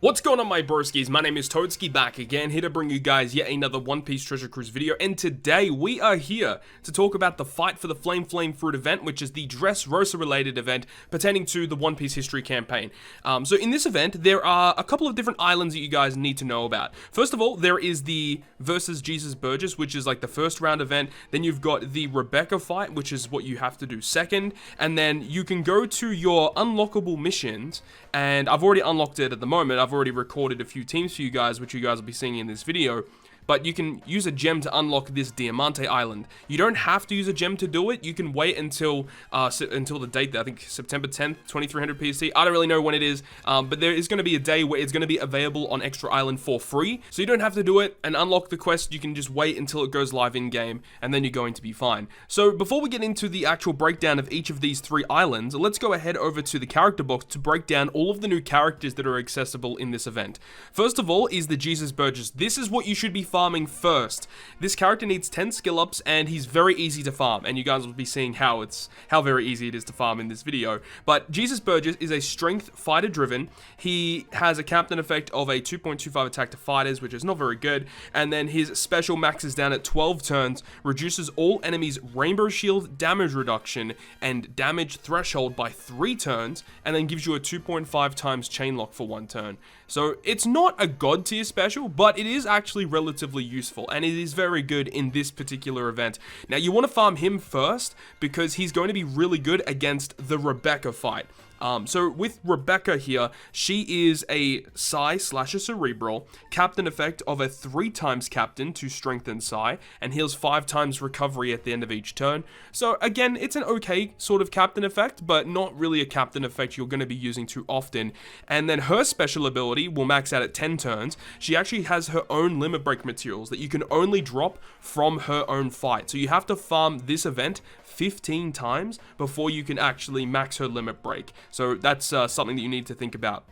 What's going on, my broskiis? My name is Toadskii, back again, here to bring you guys yet another One Piece Treasure Cruise video, and today we are here to talk about the Fight for the Flame Fruit event, which is the Dressrosa related event pertaining to the One Piece history campaign. So in this event, there are a couple of different islands that you guys need to know about. First of all, there is the versus Jesus Burgess, which is like the first round event. Then you've got the Rebecca fight, which is what you have to do second, and then you can go to your unlockable missions, and I've already unlocked it at the moment. I've already recorded a few teams for you guys, which you guys will be seeing in this video. But you can use a gem to unlock this Diamante island. You don't have to use a gem to do it. You can wait until the date, I think September 10th, 2300 PST. I don't really know when it is, but there is going to be a day where it's going to be available on Extra Island for free. So you don't have to do it and unlock the quest. You can just wait until it goes live in game, and then you're going to be fine. So before we get into the actual breakdown of each of these three islands, let's go ahead over to the character box to break down all of the new characters that are accessible in this event. First of all is the Jesus Burgess. This is what you should be farming first. This character needs 10 skill ups, and he's very easy to farm, and you guys will be seeing how very easy it is to farm in this video. But Jesus Burgess is a strength fighter driven. He has a captain effect of a 2.25 attack to fighters, which is not very good, and then his special maxes down at 12 turns, reduces all enemies rainbow shield damage reduction and damage threshold by 3 turns, and then gives you a 2.5 times chain lock for 1 turn. So it's not a god tier special, but it is actually relatively useful, and it is very good in this particular event. Now you want to farm him first because he's going to be really good against the Rebecca fight. So with Rebecca here, she is a Psi / a Cerebral, captain effect of a 3 times captain to strengthen Psi, and heals 5 times recovery at the end of each turn. So again, it's an okay sort of captain effect, but not really a captain effect you're going to be using too often. And then her special ability will max out at 10 turns. She actually has her own limit break materials that you can only drop from her own fight. So you have to farm this event 15 times before you can actually max her limit break. So that's something that you need to think about.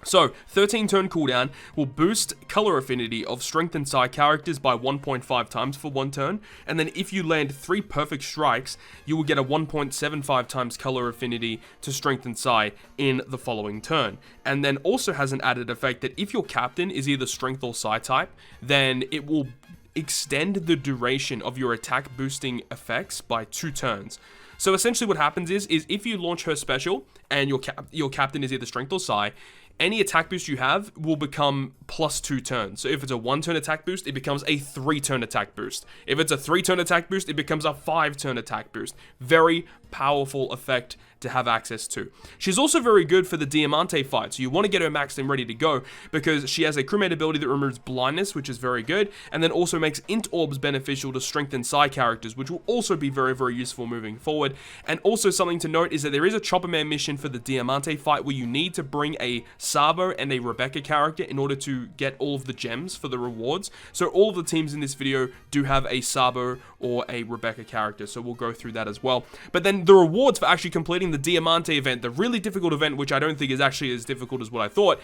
So, 13 turn cooldown will boost color affinity of strength and psi characters by 1.5 times for 1 turn, and then if you land 3 perfect strikes, you will get a 1.75 times color affinity to strength and psi in the following turn. And then also has an added effect that if your captain is either strength or psi type, then it will extend the duration of your attack boosting effects by 2 turns. So essentially what happens is if you launch her special and your captain is either strength or psi, any attack boost you have will become plus 2 turns. So if it's a 1 turn attack boost, it becomes a 3 turn attack boost. If it's a 3 turn attack boost, it becomes a 5 turn attack boost. Very powerful effect to have access to. She's also very good for the Diamante fight, so you want to get her maxed and ready to go because she has a crewmate ability that removes blindness, which is very good, and then also makes int orbs beneficial to strengthen psi characters, which will also be very, very useful moving forward. And also something to note is that there is a Chopper Man mission for the Diamante fight where you need to bring a Sabo and a Rebecca character in order to get all of the gems for the rewards. So all of the teams in this video do have a Sabo or a Rebecca character, so we'll go through that as well. But then the rewards for actually completing the Diamante event, the really difficult event, which I don't think is actually as difficult as what I thought.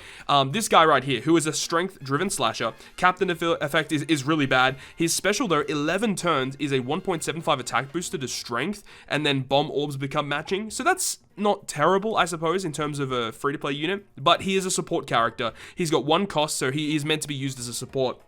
This guy right here, who is a strength-driven slasher, captain effect is really bad. His special, though, 11 turns, is a 1.75 attack booster to strength, and then bomb orbs become matching. So that's not terrible, I suppose, in terms of a free-to-play unit, but he is a support character. He's got 1 cost, so he is meant to be used as a support.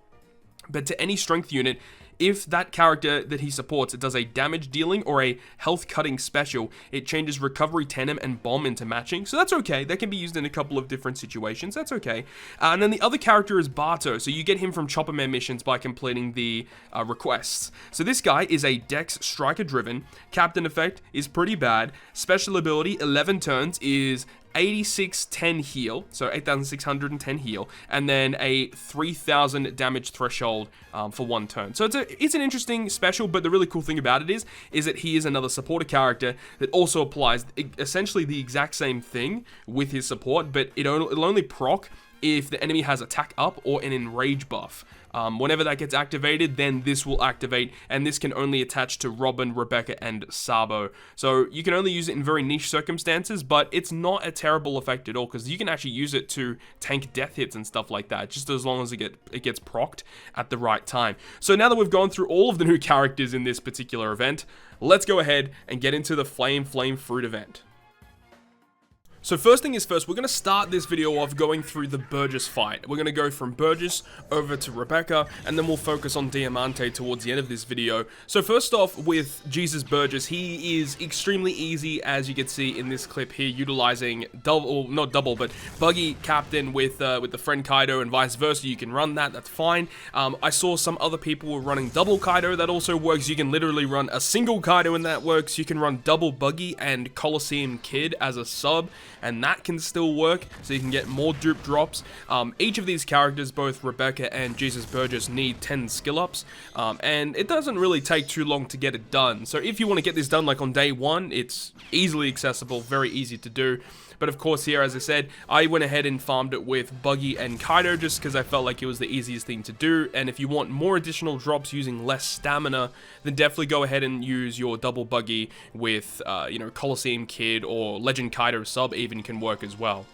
But to any strength unit, if that character that he supports does a damage dealing or a health cutting special, it changes recovery, tandem, and bomb into matching. So that's okay. That can be used in a couple of different situations. That's okay. And then the other character is Barto. So you get him from Chopper Man missions by completing the requests. So this guy is a Dex striker driven. Captain effect is pretty bad. Special ability, 11 turns, is 8610 heal, so 8610 heal, and then a 3000 damage threshold for 1 turn. So it's an interesting special, but the really cool thing about it is that he is another supporter character that also applies essentially the exact same thing with his support, but it'll only proc if the enemy has attack up or an enrage buff. Whenever that gets activated, then this will activate, and this can only attach to Robin, Rebecca, and Sabo. So you can only use it in very niche circumstances, but it's not a terrible effect at all, because you can actually use it to tank death hits and stuff like that, just as long as it gets procced at the right time. So now that we've gone through all of the new characters in this particular event, let's go ahead and get into the Flame Fruit event. So first thing is first, we're going to start this video off going through the Burgess fight. We're going to go from Burgess over to Rebecca, and then we'll focus on Diamante towards the end of this video. So first off, with Jesus Burgess, he is extremely easy, as you can see in this clip here, utilizing not double, but buggy captain with the friend Kaido and vice versa. You can run that, that's fine. I saw some other people were running double Kaido, that also works. You can literally run a single Kaido and that works. You can run double buggy and Coliseum Kid as a sub, and that can still work, so you can get more dupe drops. Each of these characters, both Rebecca and Jesus Burgess, need 10 skill ups, and it doesn't really take too long to get it done. So if you want to get this done like on day one, it's easily accessible, very easy to do. But of course here, as I said, I went ahead and farmed it with Buggy and Kaido just because I felt like it was the easiest thing to do. And if you want more additional drops using less stamina, then definitely go ahead and use your double Buggy with, you know, Coliseum Kid or Legend Kaido sub even can work as well.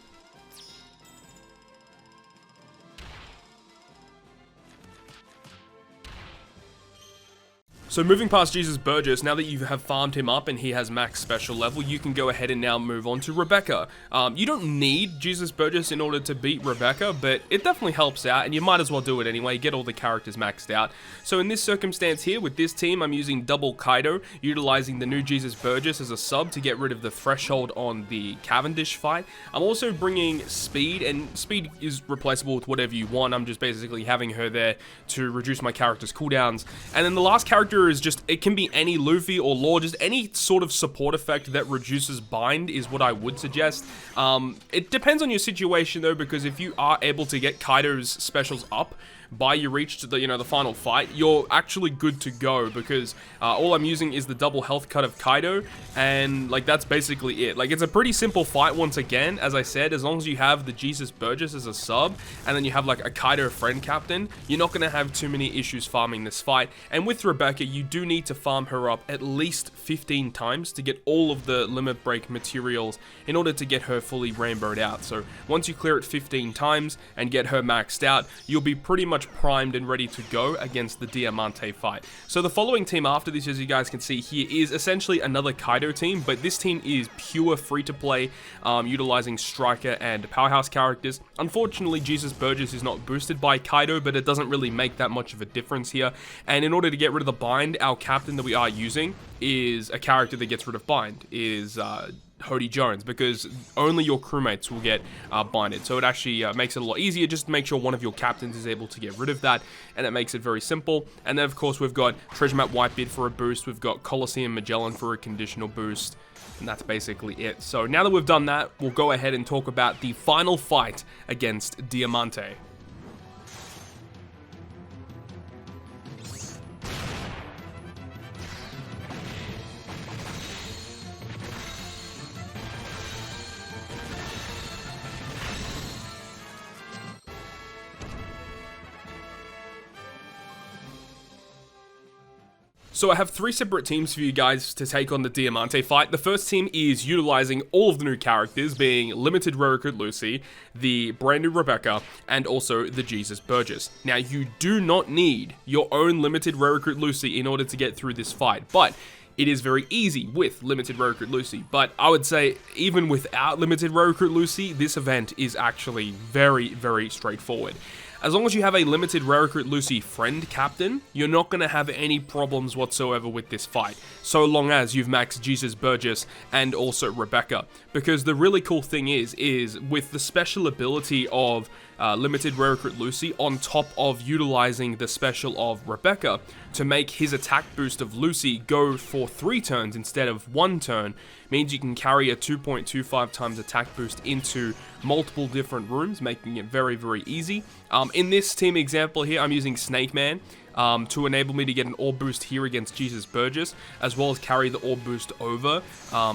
So moving past Jesus Burgess, now that you have farmed him up and he has max special level, you can go ahead and now move on to Rebecca. You don't need Jesus Burgess in order to beat Rebecca, but it definitely helps out, and you might as well do it anyway, get all the characters maxed out. So in this circumstance here, with this team, I'm using double Kaido, utilizing the new Jesus Burgess as a sub to get rid of the threshold on the Cavendish fight. I'm also bringing Speed, and Speed is replaceable with whatever you want. I'm just basically having her there to reduce my character's cooldowns. And then the last character is just, it can be any Luffy or Law, just any sort of support effect that reduces bind is what I would suggest. It depends on your situation though, because if you are able to get Kaido's specials up by you reach to the, you know, the final fight, you're actually good to go, because all I'm using is the double health cut of Kaido, and like that's basically it. Like, it's a pretty simple fight once again, as I said. As long as you have the Jesus Burgess as a sub, and then you have like a Kaido friend captain, you're not going to have too many issues farming this fight. And with Rebecca, you do need to farm her up at least 15 times to get all of the limit break materials in order to get her fully rainbowed out. So once you clear it 15 times and get her maxed out, you'll be pretty much primed and ready to go against the Diamante fight. So the following team after this, as you guys can see here, is essentially another Kaido team, but this team is pure free-to-play, utilizing Striker and Powerhouse characters. Unfortunately, Jesus Burgess is not boosted by Kaido, but it doesn't really make that much of a difference here. And in order to get rid of the bind, our captain that we are using is a character that gets rid of bind, is Hody Jones, because only your crewmates will get binded. So it actually makes it a lot easier. Just make sure one of your captains is able to get rid of that, and it makes it very simple. And then of course we've got Treasure Map Whitebeard for a boost, we've got Coliseum Magellan for a conditional boost, and that's basically it. So now that we've done that, we'll go ahead and talk about the final fight against Diamante. So I have 3 separate teams for you guys to take on the Diamante fight. The first team is utilizing all of the new characters, being Limited Rare Recruit Lucy, the brand new Rebecca, and also the Jesus Burgess. Now, you do not need your own Limited Rare Recruit Lucy in order to get through this fight, but it is very easy with Limited Rare Recruit Lucy. But I would say, even without Limited Rare Recruit Lucy, this event is actually very, very straightforward. As long as you have a Limited Rare Recruit Lucy friend captain, you're not going to have any problems whatsoever with this fight, so long as you've maxed Jesus Burgess and also Rebecca. Because the really cool thing is with the special ability of Limited Rare Recruit Lucy on top of utilizing the special of Rebecca to make his attack boost of Lucy go for 3 turns instead of 1 turn, means you can carry a 2.25 times attack boost into multiple different rooms, making it very, very easy. In this team example here, I'm using Snakeman to enable me to get an orb boost here against Jesus Burgess, as well as carry the orb boost over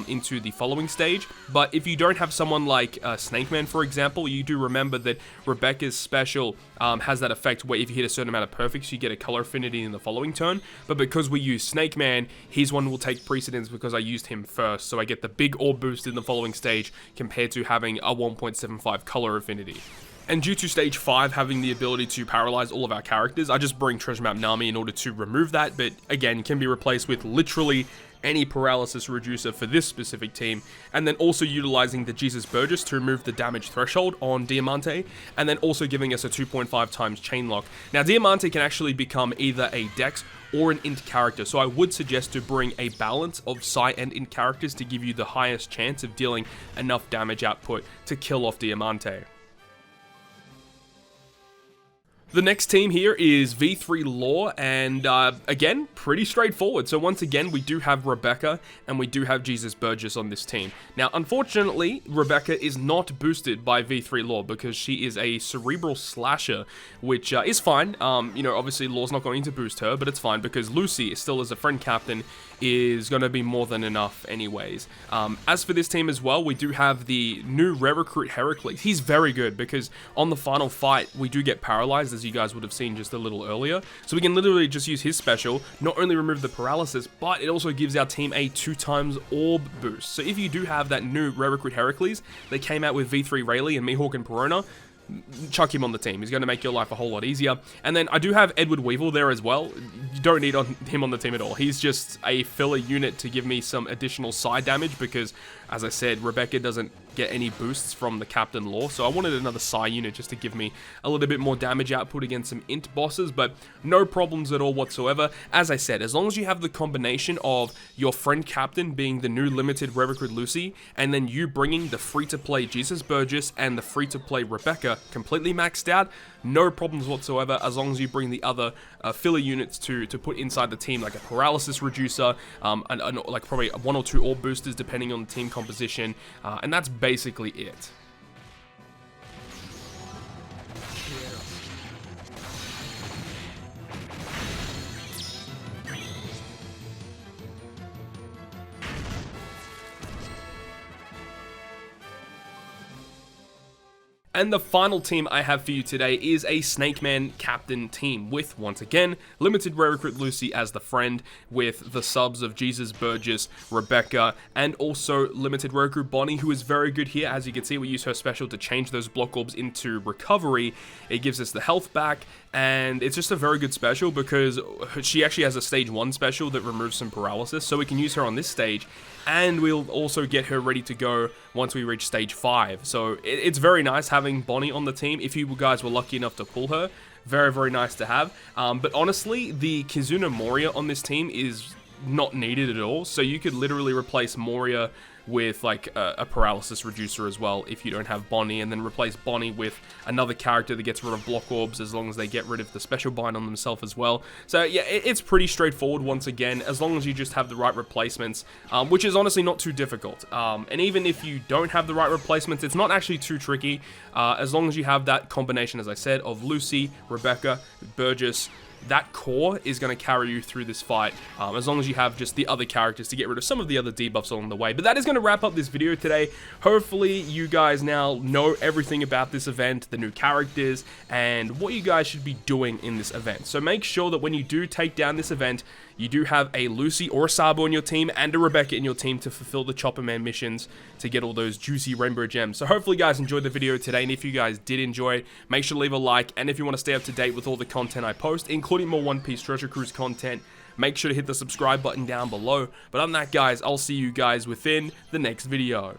into the following stage. But if you don't have someone like Snakeman, for example, you do remember that Rebecca's special has that effect where if you hit a certain amount of perfects, you get a color affinity in the following turn. But because we use Snakeman, his one will take precedence because I used him first, so I get the big orb boost in the following stage compared to having a 1.75 color affinity. And due to stage 5 having the ability to paralyze all of our characters, I just bring Treasure Map Nami in order to remove that, but again, can be replaced with literally any paralysis reducer for this specific team, and then also utilizing the Jesus Burgess to remove the damage threshold on Diamante, and then also giving us a 2.5 times chain lock. Now Diamante can actually become either a Dex or an int character, so I would suggest to bring a balance of Psi and int characters to give you the highest chance of dealing enough damage output to kill off Diamante. The next team here is V3 Law, and again, pretty straightforward. So once again, we do have Rebecca, and we do have Jesus Burgess on this team. Now, unfortunately, Rebecca is not boosted by V3 Law because she is a cerebral slasher, which is fine. You know, obviously Law's not going to boost her, but it's fine because Lucy, still as a friend captain, is going to be more than enough anyways. As for this team as well, we do have the new rare recruit Heracles. He's very good because on the final fight, we do get paralyzed, as you guys would have seen just a little earlier. So we can literally just use his special, not only remove the paralysis, but it also gives our team a 2 times orb boost. So if you do have that new rare recruit Heracles, they came out with V3 Rayleigh and Mihawk and Perona, chuck him on the team. He's going to make your life a whole lot easier. And then I do have Edward Weevil there as well. You don't need him on the team at all. He's just a filler unit to give me some additional side damage because, as I said, Rebecca doesn't get any boosts from the Captain Law, so I wanted another Psi unit just to give me a little bit more damage output against some int bosses, but no problems at all whatsoever. As I said, as long as you have the combination of your friend Captain being the new limited rare recruit Lucy, and then you bringing the free-to-play Jesus Burgess and the free-to-play Rebecca completely maxed out, no problems whatsoever, as long as you bring the other filler units to put inside the team, like a paralysis reducer, like probably 1 or 2 orb boosters depending on the team composition, and that's basically it. And the final team I have for you today is a Snakeman captain team with, once again, limited rare recruit Lucy as the friend, with the subs of Jesus Burgess, Rebecca, and also limited rare recruit Bonnie, who is very good here. As you can see, we use her special to change those block orbs into recovery. It gives us the health back, and it's just a very good special because she actually has a stage 1 special that removes some paralysis, so we can use her on this stage, and we'll also get her ready to go once we reach stage 5. So it's very nice having Bonnie on the team. If you guys were lucky enough to pull her, very, very nice to have. But honestly, the Kizuna Moria on this team is not needed at all, so you could literally replace Moria with like a paralysis reducer as well if you don't have Bonnie, and then replace Bonnie with another character that gets rid of block orbs as long as they get rid of the special bind on themselves as well. So yeah, it's pretty straightforward once again, as long as you just have the right replacements, which is honestly not too difficult. And even if you don't have the right replacements, it's not actually too tricky, as long as you have that combination, as I said, of Lucy, Rebecca, Burgess. That core is going to carry you through this fight, as long as you have just the other characters to get rid of some of the other debuffs along the way. But that is going to wrap up this video today. Hopefully you guys now know everything about this event, the new characters, and what you guys should be doing in this event. So make sure that when you do take down this event, you do have a Lucy or a Sabo in your team and a Rebecca in your team to fulfill the Chopper Man missions to get all those juicy rainbow gems. So hopefully you guys enjoyed the video today, and if you guys did enjoy it, make sure to leave a like, and if you want to stay up to date with all the content I post, including more One Piece Treasure Cruise content, make sure to hit the subscribe button down below. But other than that, guys, I'll see you guys within the next video.